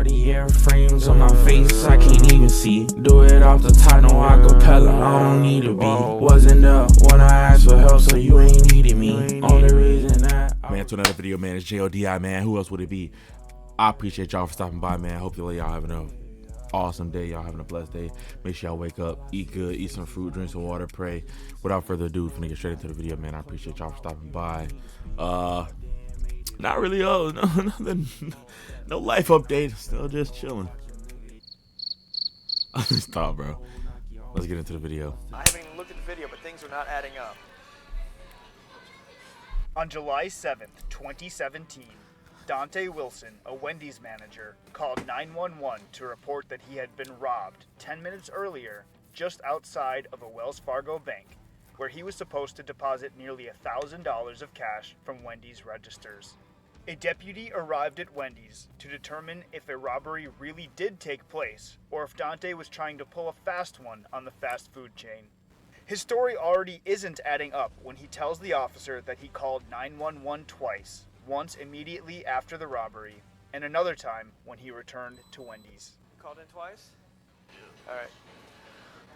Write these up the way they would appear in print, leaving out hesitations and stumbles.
Cartier frames on my face, I can't even see. Do it off the top, no acapella, I don't need to be. Wasn't up when I asked for help, so you ain't needed me. Only reason that Man, to another video, man. It's JODI, man. Who else would it be? I appreciate y'all for stopping by, man. Hope y'all having an awesome day. Y'all having a blessed day. Make sure y'all wake up, eat good, eat some fruit, drink some water, pray. Without further ado, finna get straight into the video, man. I appreciate y'all for stopping by. Not really, no life update. Still just chilling. Stop, bro. Let's get into the video. I haven't even looked at the video, but things are not adding up. On July 7th, 2017, Dante Wilson, a Wendy's manager, called 911 to report that he had been robbed 10 minutes earlier just outside of a Wells Fargo bank, where he was supposed to deposit nearly $1,000 of cash from Wendy's registers. A deputy arrived at Wendy's to determine if a robbery really did take place or if Dante was trying to pull a fast one on the fast food chain. His story already isn't adding up when he tells the officer that he called 911 twice, once immediately after the robbery, and another time when he returned to Wendy's. You called in twice? Yeah. Alright.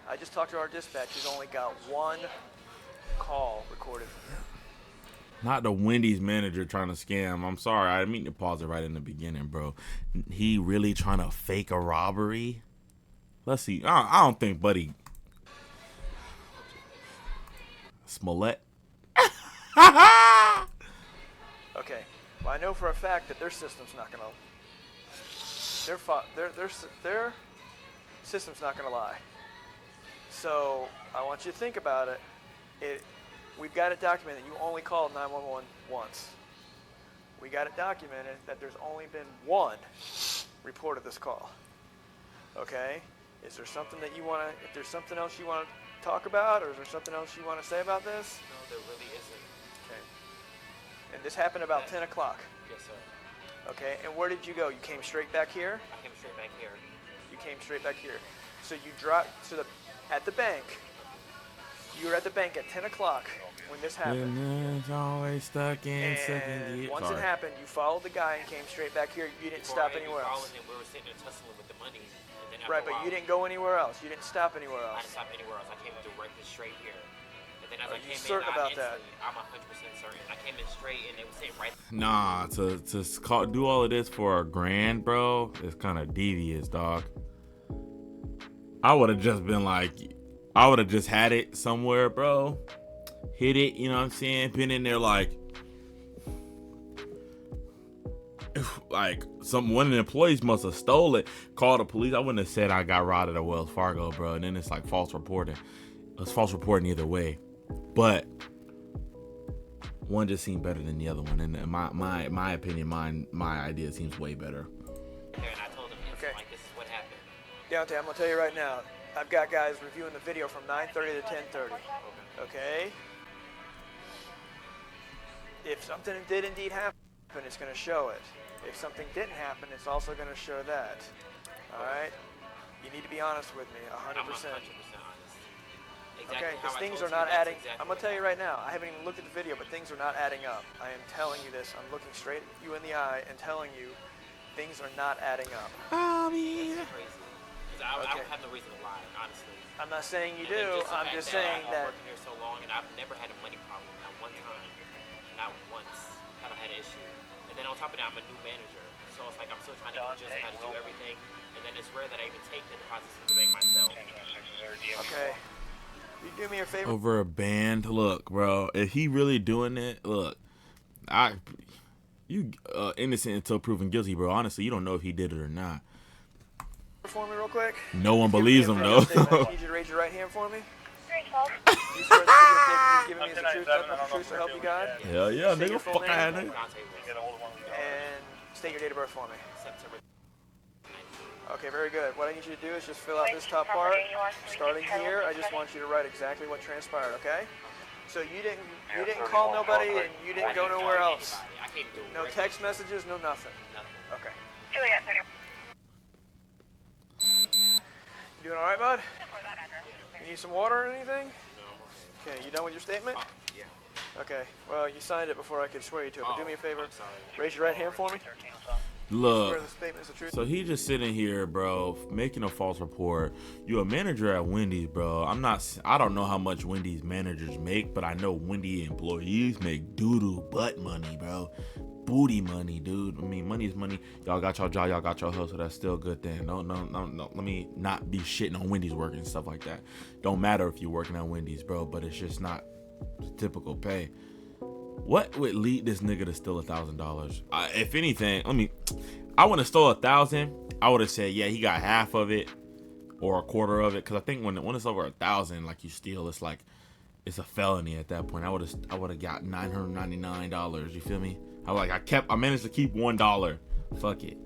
I just talked to our dispatch. He's only got one call recorded from him. Not the Wendy's manager trying to scam. I'm sorry. I didn't mean to pause it right in the beginning, bro. He really trying to fake a robbery? Let's see. I don't think Buddy Smollett. Okay. Well, I know for a fact that their system's not gonna. Their system's not gonna lie. So I want you to think about it. We've got it documented that you only called 911 once. We got it documented that there's only been one report of this call. Okay? Is there something that you want to, if there's something else you want to talk about, or is there something else you want to say about this? No, there really isn't. Okay. And this happened about 10 o'clock. Yes, sir. Okay, and where did you go? You came straight back here? I came straight back here. You came straight back here. So you dropped to at the bank. You were at the bank at 10 o'clock when this happened. And always stuck in second gear. Once it happened, you followed the guy and came straight back here. You didn't stop anywhere else. Him, we were sitting there tussling with the money. And then Right, but you didn't go anywhere else. You didn't stop anywhere I else. didn't stop anywhere else. I came directly straight here. And then as Are I you came certain in, about that? I'm 100% certain. I came in straight and it was sitting right. Nah, do all of this for $1,000, bro, it's kind of devious, dog. I would have just been like, I would have just had it somewhere, bro. Hit it, you know what I'm saying? Been in there like one of the employees must have stole it. Called the police. I wouldn't have said I got robbed at Wells Fargo, bro. And then it's like false reporting. It's false reporting either way. But one just seemed better than the other one. And my opinion, my idea seems way better. And I told him, Okay. like, this is what happened. Deontay, I'm going to tell you right now. I've got guys reviewing the video from 9:30 to 10:30. Okay? If something did indeed happen, it's going to show it. If something didn't happen, it's also going to show that. Alright? You need to be honest with me, 100%. I'm 100% honest. Exactly Okay, because how I things told are you, not that's adding. exactly I'm going to what tell you right now, I haven't even looked at the video, but things are not adding up. I am telling you this. I'm looking straight at you in the eye and telling you things are not adding up. That's crazy. I Okay. don't have no reason to lie, honestly. I'm not saying you And then do. just the I'm fact just saying I've that. worked here so long and I've never had a money problem. Not one time. Not once have I had an issue. And then on top of that, I'm a new manager. So it's like I'm still trying to adjust how to do everything. And then it's rare that I even take the deposits from the bank myself. Okay. You do me a favor. Over a band, look, bro. If he really doing it, look, you innocent until proven guilty, bro. Honestly, you don't know if he did it or not. For me real quick. No one Give me believes a him video though. statement. I need you to raise your right hand for me. You swear the video statement you've given me is the truth, nothing but the truth, so help you God. Hell yeah, Say nigga. your full Fuck name. out nigga. And state your date of birth for me. September. Okay, very good. What I need you to do is just fill out this top part. Starting here, I just want you to write exactly what transpired, okay? So you didn't call nobody and you didn't go nowhere else. I can't do it. No text messages, no nothing. Nothing. Okay. You doing all right, bud? You need some water or anything? No. Okay, you done with your statement? Yeah. Okay, well, you signed it before I could swear you to it, but do me a favor. I'm sorry. Raise your right hand for me. Look, the statements of truth. so he just sitting here, bro, making a false report. You a manager at Wendy's, bro. I don't know how much Wendy's managers make, but I know Wendy employees make doo-doo butt money, bro. Booty money, dude. I mean, money is money. Y'all got your job, y'all got your hustle. That's still a good thing. No. Let me not be shitting on Wendy's work and stuff like that. Don't matter if you're working at Wendy's, bro, but it's just not typical pay. What would lead this nigga to steal $1,000? If anything, I would have stole 1,000. I would have said, yeah, he got half of it or a quarter of it. Cause I think when it's over 1,000, like you steal, it's like it's a felony at that point. I would have got $999. You feel me? I managed to keep $1. Fuck it.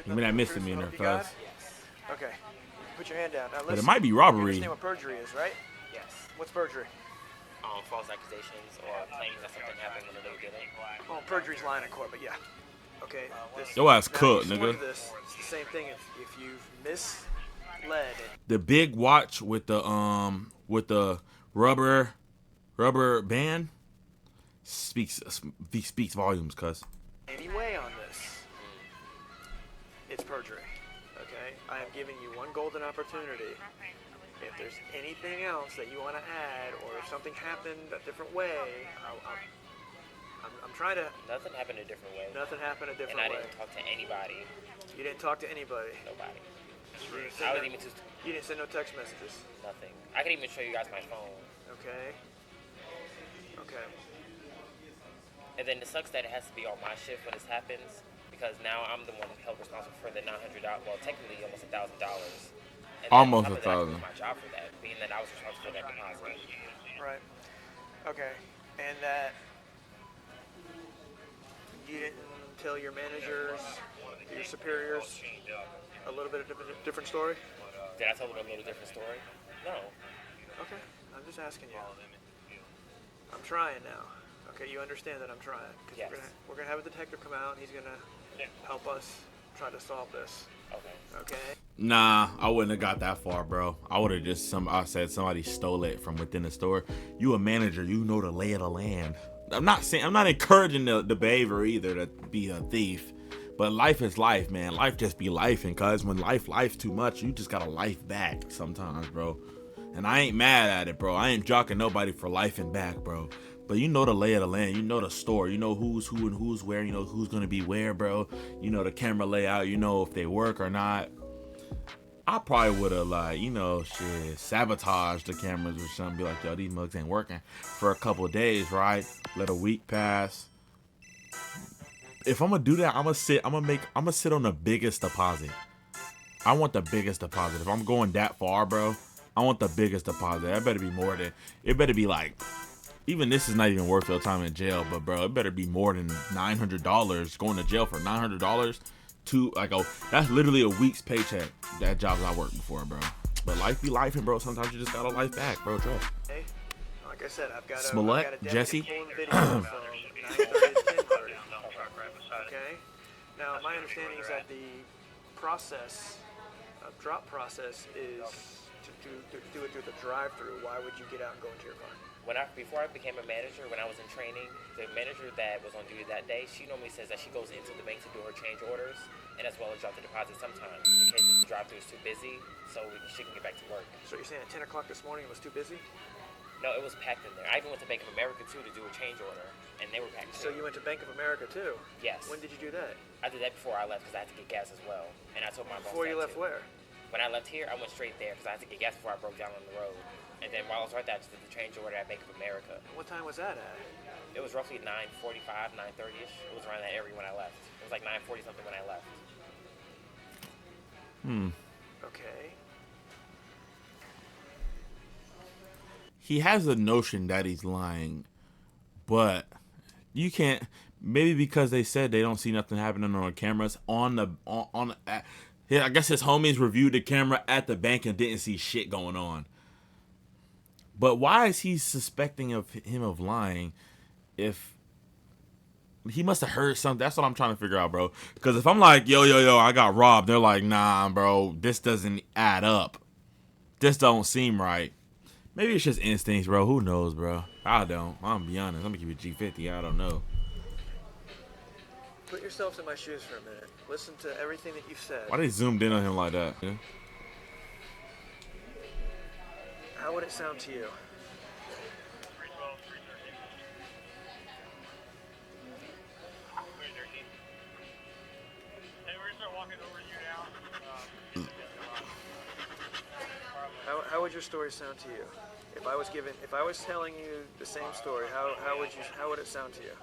Give me that misdemeanor, cuz. Okay. Put your hand down. Now, But it might be robbery. You understand what perjury is, right? Yes. What's perjury? False accusations or claims that something happened when they didn't. Well, perjury's lying in court, but yeah. Okay. Your ass now, cooked, you swore nigga. to this. It's the same thing if you've misled. The big watch with the rubber band speaks volumes, cuz. Any way on this, it's perjury. Okay? I am giving you one golden opportunity. If there's anything else that you want to add, or if something happened a different way, I'm trying to. Nothing happened a different way. Nothing happened a different And I way. didn't talk to anybody. You didn't talk to anybody. Nobody. You I didn't was send, even you didn't send no text messages. nothing. I could even show you guys my phone. Okay. Okay. And then it sucks that it has to be on my shift when this happens, because now I'm the one held responsible for the $900. Well, technically almost $1,000. Almost on top of that, I 1,000. lose my job for that, being that I was responsible for that deposit. Right. Okay. And that you didn't tell your managers, your superiors, a little bit of different story? Did I tell them a little different story? No. Okay. I'm just asking you. I'm trying now. Okay, you understand that I'm trying. 'Cause Yes. we're gonna have a detective come out and he's gonna help us try to solve this. Okay. Okay? Nah, I wouldn't have got that far, bro. I would have just I said somebody stole it from within the store. You a manager, you know the lay of the land. I'm not encouraging the behavior either to be a thief. But life is life, man. Life just be life, and cuz when life too much, you just gotta life back sometimes, bro. And I ain't mad at it, bro. I ain't jocking nobody for life and back, bro. But you know the lay of the land. You know the store. You know who's who and who's where. You know who's gonna be where, bro. You know the camera layout. You know if they work or not. I probably would have sabotaged the cameras or something. Be like, yo, these mugs ain't working for a couple of days, right? Let a week pass. If I'm gonna do that, I'm gonna sit on the biggest deposit. I want the biggest deposit. If I'm going that far, bro, I want the biggest deposit. That better be more than. It better be like. Even this is not even worth your time in jail, but bro, it better be more than $900. Going to jail for $900, that's literally a week's paycheck. That job I worked before, bro. But life be life, and bro, sometimes you just gotta life back, bro. Trust. Hey, like I said, I've got Smollett, a Jesse. video from 9:30 to 10:30. Okay. Now, my understanding is that the drop process is to do it through the drive-through. Why would you get out and go into your car? Before I became a manager, when I was in training, the manager that was on duty that day, she normally says that she goes into the bank to do her change orders, and as well as drop the deposit sometimes, in case the drive-thru is too busy, so she can get back to work. So you're saying at 10 o'clock this morning it was too busy? No, it was packed in there. I even went to Bank of America, too, to do a change order, and they were packed, So too. you went to Bank of America, too? Yes. When did you do that? I did that before I left, because I had to get gas as well, and I told my boss Before you that, left too. where? When I left here, I went straight there, because I had to get gas before I broke down on the road. And then while I was right there, I just did the change order at Bank of America. What time was that at? It was roughly 9:45, 9:30ish. It was around that area when I left. It was like 9:40 something when I left. Okay. He has a notion that he's lying, but you can't. Maybe because they said they don't see nothing happening on cameras I guess his homies reviewed the camera at the bank and didn't see shit going on. But why is he suspecting him of lying if he must have heard something? That's what I'm trying to figure out, bro. Because if I'm like, yo, I got robbed, they're like, nah, bro, this doesn't add up. This don't seem right. Maybe it's just instincts, bro. Who knows, bro? I don't. I'm gonna be honest. I'm gonna keep it G50. I don't know. Put yourselves in my shoes for a minute. Listen to everything that you've said. Why they zoomed in on him like that? Yeah? How would it sound to you? How would your story sound to you? If I was telling you the same story, how would it sound to you?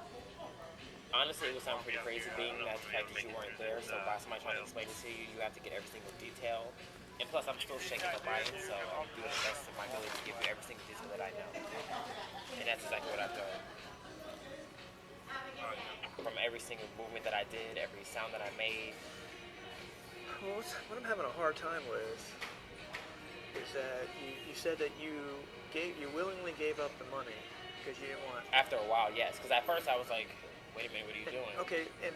Honestly, it would sound pretty crazy being that the fact that you weren't there. So by somebody trying to explain it to you, you have to get every single detail. And plus, I'm still shaking up by it, so I'm doing the best of my ability to give you every single detail that I know. And that's exactly what I've done. From every single movement that I did, every sound that I made. Well, what I'm having a hard time with is that you said that you willingly gave up the money because you didn't want. After a while, yes. Because at first I was like, wait a minute, what are you doing? Okay, and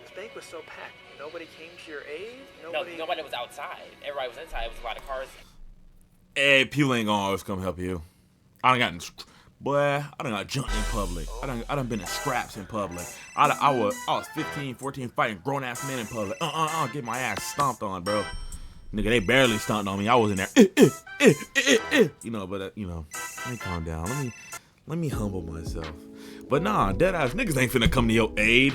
this bank was so packed. Nobody came to your aid? Nobody was outside. Everybody was inside. It was a lot of cars. Hey, people ain't gonna always come help you. I done got jumped in public. I done been in scraps in public. I was 15, 14 fighting grown ass men in public. Get my ass stomped on, bro. Nigga, they barely stomped on me. I was in there. You know, but let me calm down. Let me humble myself. But nah, dead ass niggas ain't finna come to your aid.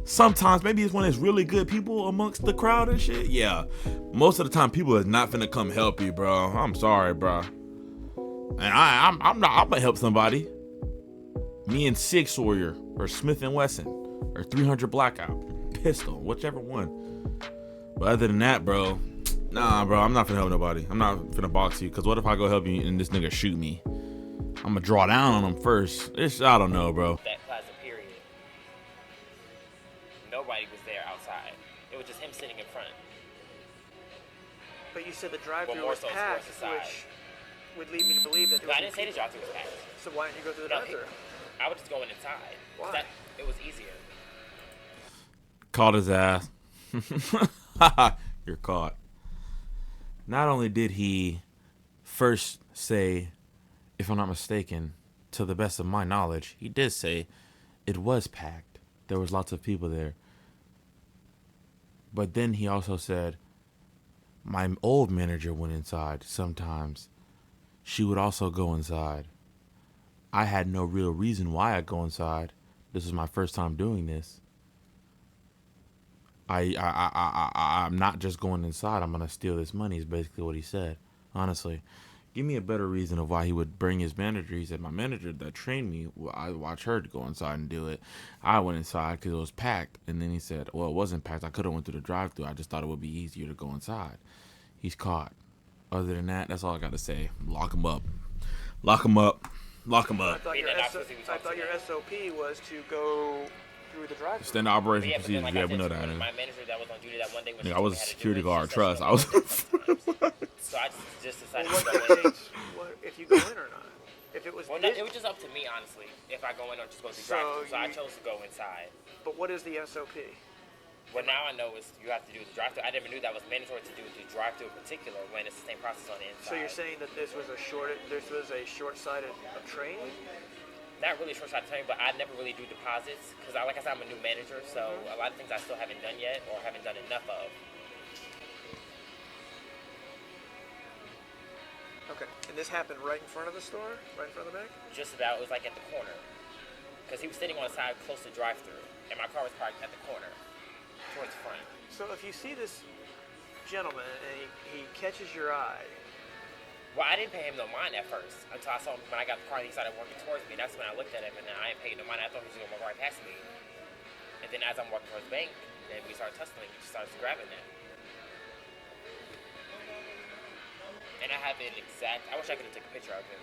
Sometimes maybe it's when it's really good people amongst the crowd and shit. Yeah, most of the time people is not finna come help you, bro. I'm sorry, bro. And I'm gonna help somebody. Me and Sig Sawyer or Smith and Wesson or 300 Blackout, pistol, whichever one. But other than that, bro, nah, bro, I'm not finna help nobody. I'm not finna box you, cause what if I go help you and this nigga shoot me? I'm gonna draw down on him first. I don't know, bro. That plaza period. Nobody was there outside. It was just him sitting in front. But you said the drive-thru more was so packed, towards the side. which would lead me to believe that there No, was I didn't say the drive-thru was packed. So why didn't you go through the No, drive-thru? I would just go in inside. Why? It was easier. Caught his ass. You're caught. Not only did he first say, if I'm not mistaken, to the best of my knowledge, he did say it was packed. There was lots of people there. But then he also said, my old manager went inside sometimes. She would also go inside. I had no real reason why I'd go inside. This was my first time doing this. I'm not just going inside. I'm gonna steal this money is basically what he said. Honestly, give me a better reason of why he would bring his manager. He said, my manager that trained me, I watched her to go inside and do it. I went inside because it was packed. And then he said, well, it wasn't packed. I could have went through the drive-thru. I just thought it would be easier to go inside. He's caught. Other than that, that's all I got to say. Lock him up. Lock him up. Lock him up. I thought your SOP was to go through the drive-thru. Standard operation But procedures. like Yeah, I we said, know that. my manager that was on duty that one day I was a security guard. She Trust. said I was. So I just decided Well, to go in. if you go in or not? If it was Well, it was just up to me, honestly, if I go in or just go through drive-thru. So I chose to go inside. But what is the SOP? What now I know is you have to do the drive-thru. I never knew that was mandatory to do the drive-thru in particular when it's the same process on the inside. So you're saying that this was a short-sighted of training? Not really short-sighted training, but I never really do deposits because, like I said, I'm a new manager, so a lot of things I still haven't done yet or haven't done enough of. Okay. And this happened right in front of the store? Right in front of the bank? Just about, it was like at the corner. Because he was sitting on the side close to the drive-thru, and my car was parked at the corner, towards the front. So if you see this gentleman and he catches your eye. Well, I didn't pay him no mind at first until I saw him when I got the car and he started walking towards me. That's when I looked at him and I didn't pay no mind. I thought he was going to walk right past me. And then as I'm walking towards the bank, then we started tussling. He just started grabbing that. And I have an exact. I wish I could have taken a picture of him.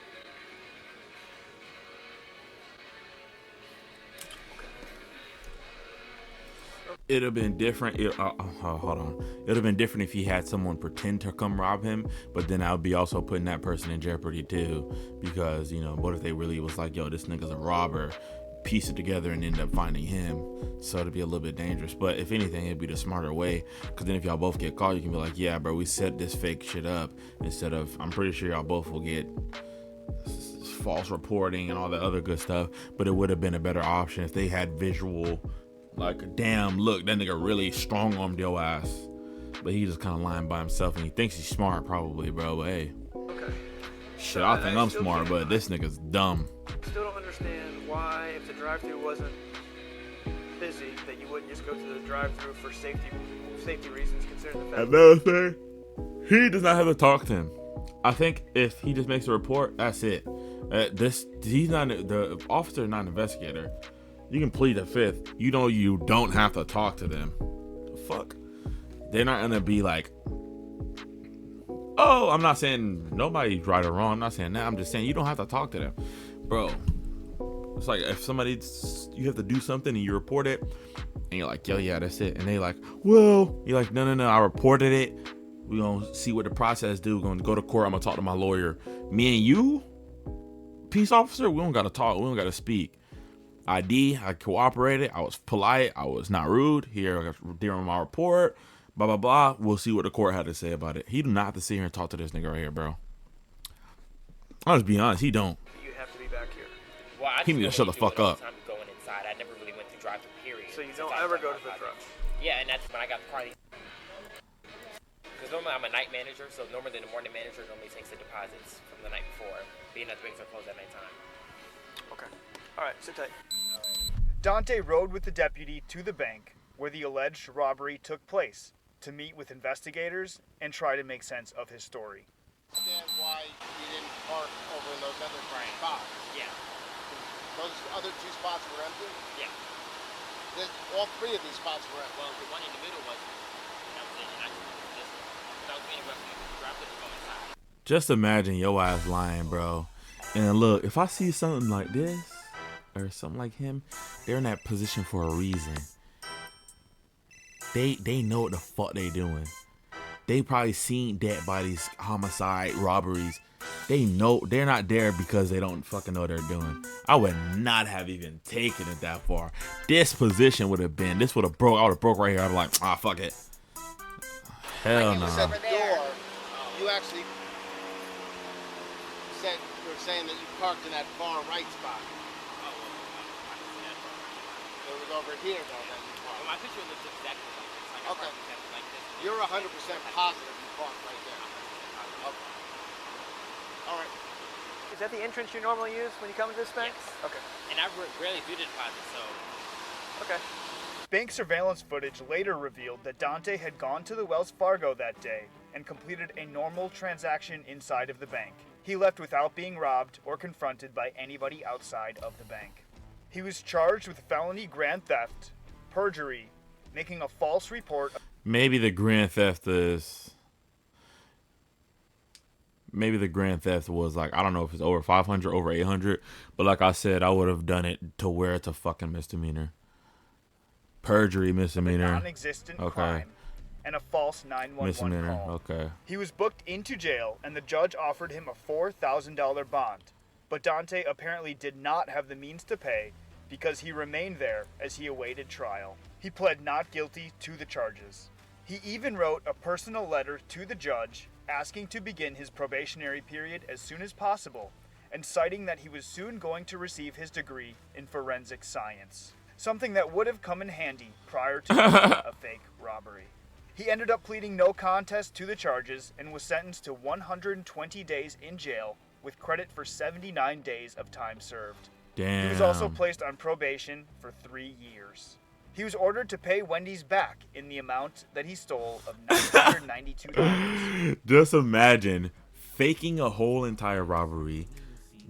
It'd have been different. Hold on. It'd have been different if he had someone pretend to come rob him, but then I would be also putting that person in jeopardy too, because what if they really was like, yo, this nigga's a robber, piece it together and end up finding him? So it'd be a little bit dangerous. But if anything, it'd be the smarter way, because then if y'all both get caught, you can be like, yeah, bro, we set this fake shit up, instead of, I'm pretty sure y'all both will get false reporting and all that other good stuff. But it would have been a better option if they had visual like, damn, look, that nigga really strong-armed your ass. But he just kind of lying by himself, and he thinks he's smart, probably, bro. But hey, Okay. shit, So, I and think I I'm still smart, can't- but this nigga's dumb. Still don't understand why, if the drive-thru wasn't busy, that you wouldn't just go to the drive-thru for safety reasons, considering the fact. Another thing, he does not have to talk to him. I think if he just makes a report, that's it. He's not the officer, not an investigator. You can plead the fifth. You don't have to talk to them. Fuck. They're not gonna be like, oh, I'm not saying nobody's right or wrong. I'm not saying that. I'm just saying you don't have to talk to them, bro. It's like if you have to do something and you report it, and you're like, yo, yeah, that's it. And they like, well, you're like, no, I reported it. We gonna see what the process do. We're gonna go to court. I'm gonna talk to my lawyer. Me and you, peace officer, we don't gotta talk. We don't gotta speak. I cooperated. I was polite. I was not rude. Here during my report. Blah blah blah. We'll see what the court had to say about it. He do not have to sit here and talk to this nigga right here, bro. I'll just be honest. He don't. You have to be back here. Well, I He need to shut the fuck up. I'm going inside. I never really went through drive-thru period. So you since don't I ever was go on to the my truck. project. Yeah, and that's when I got the party. Because normally I'm a night manager, so normally the morning manager normally takes the deposits from the night before, being that the banks are closed at nighttime. Okay. All right. Sit tight. Dante rode with the deputy to the bank where the alleged robbery took place to meet with investigators and try to make sense of his story. Understand why you didn't park over in those other spots. Yeah. Those other two spots were empty? Yeah. All three of these spots were empty. Well, the one in the middle wasn't. That was it. And I just, that was being aggressive. Drive-thru to go inside. Just imagine your ass lying, bro. And look, if I see something like this or something like him, they're in that position for a reason. They know what the fuck they doing. They probably seen dead bodies, homicide, robberies. They know they're not there because they don't fucking know what they're doing. I would not have even taken it that far. This position would have been, this would have broke. I would have broke right here. I'd be like, fuck it. Hell You no. said the door, you actually said, you were saying that you parked in that far right spot. It was over here though that you Well, parked. my picture looks exactly like this. Like I Okay. parked exactly like this. You're 100% positive you parked right there. Okay. All right. Is that the entrance you normally use when you come to this bank? Yes. Okay. And I rarely do the deposit, so Okay. Bank surveillance footage later revealed that Dante had gone to the Wells Fargo that day and completed a normal transaction inside of the bank. He left without being robbed or confronted by anybody outside of the bank. He was charged with felony grand theft, perjury, making a false report. Maybe the grand theft was like, I don't know if it's over 500, over 800, but like I said, I would have done it to where it's a fucking misdemeanor. Perjury, misdemeanor. Non-existent Okay. crime and a false 911 Misdemeanor, call. okay. He was booked into jail and the judge offered him a $4,000 bond, but Dante apparently did not have the means to pay because he remained there as he awaited trial. He pled not guilty to the charges. He even wrote a personal letter to the judge asking to begin his probationary period as soon as possible and citing that he was soon going to receive his degree in forensic science, something that would have come in handy prior to a fake robbery. He ended up pleading no contest to the charges and was sentenced to 120 days in jail with credit for 79 days of time served. Damn. He was also placed on probation for 3 years. He was ordered to pay Wendy's back in the amount that he stole of $992. Just imagine faking a whole entire robbery,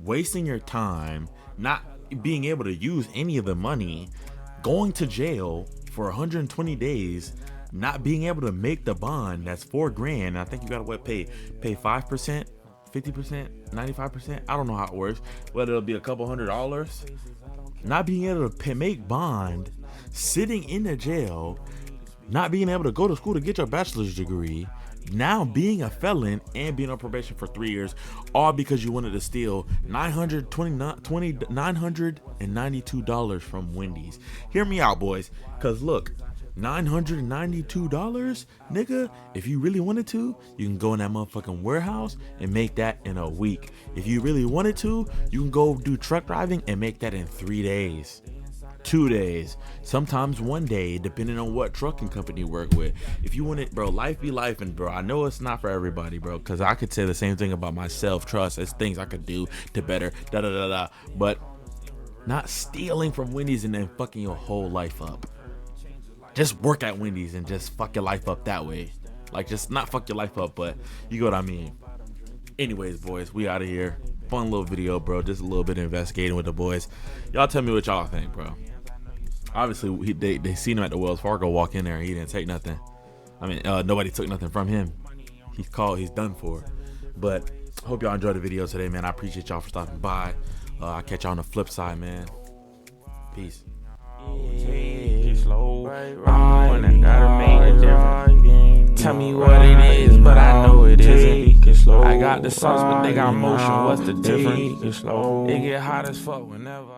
wasting your time, not being able to use any of the money, going to jail for 120 days, not being able to make the bond. That's $4,000. I think you gotta pay 5%, 50%, 95%. I don't know how it works. Whether it'll be a couple $100. Not being able to make bond, sitting in the jail, not being able to go to school to get your bachelor's degree, now being a felon and being on probation for 3 years, all because you wanted to steal $992 from Wendy's. Hear me out, boys, because look, $992, nigga, if you really wanted to, you can go in that motherfucking warehouse and make that in a week. If you really wanted to, you can go do truck driving and make that in 3 days. 2 days, sometimes 1 day, depending on what trucking company you work with. If you want it, bro, life be life, and bro, I know it's not for everybody, bro, because I could say the same thing about myself. Trust, there's things I could do to better, but not stealing from Wendy's and then fucking your whole life up. Just work at Wendy's and just fuck your life up that way. Like, just not fuck your life up, but you get what I mean. Anyways, boys, we out of here. Fun little video, bro. Just a little bit of investigating with the boys. Y'all tell me what y'all think, bro. Obviously, they seen him at the Wells Fargo walk in there, and he didn't take nothing. I mean, nobody took nothing from him. He's done for. But hope y'all enjoyed the video today, man. I appreciate y'all for stopping by. I'll catch y'all on the flip side, man. Peace. Tell me what it is, but I know it isn't. I got the sauce, but they got motion. What's the difference? It get hot as fuck whenever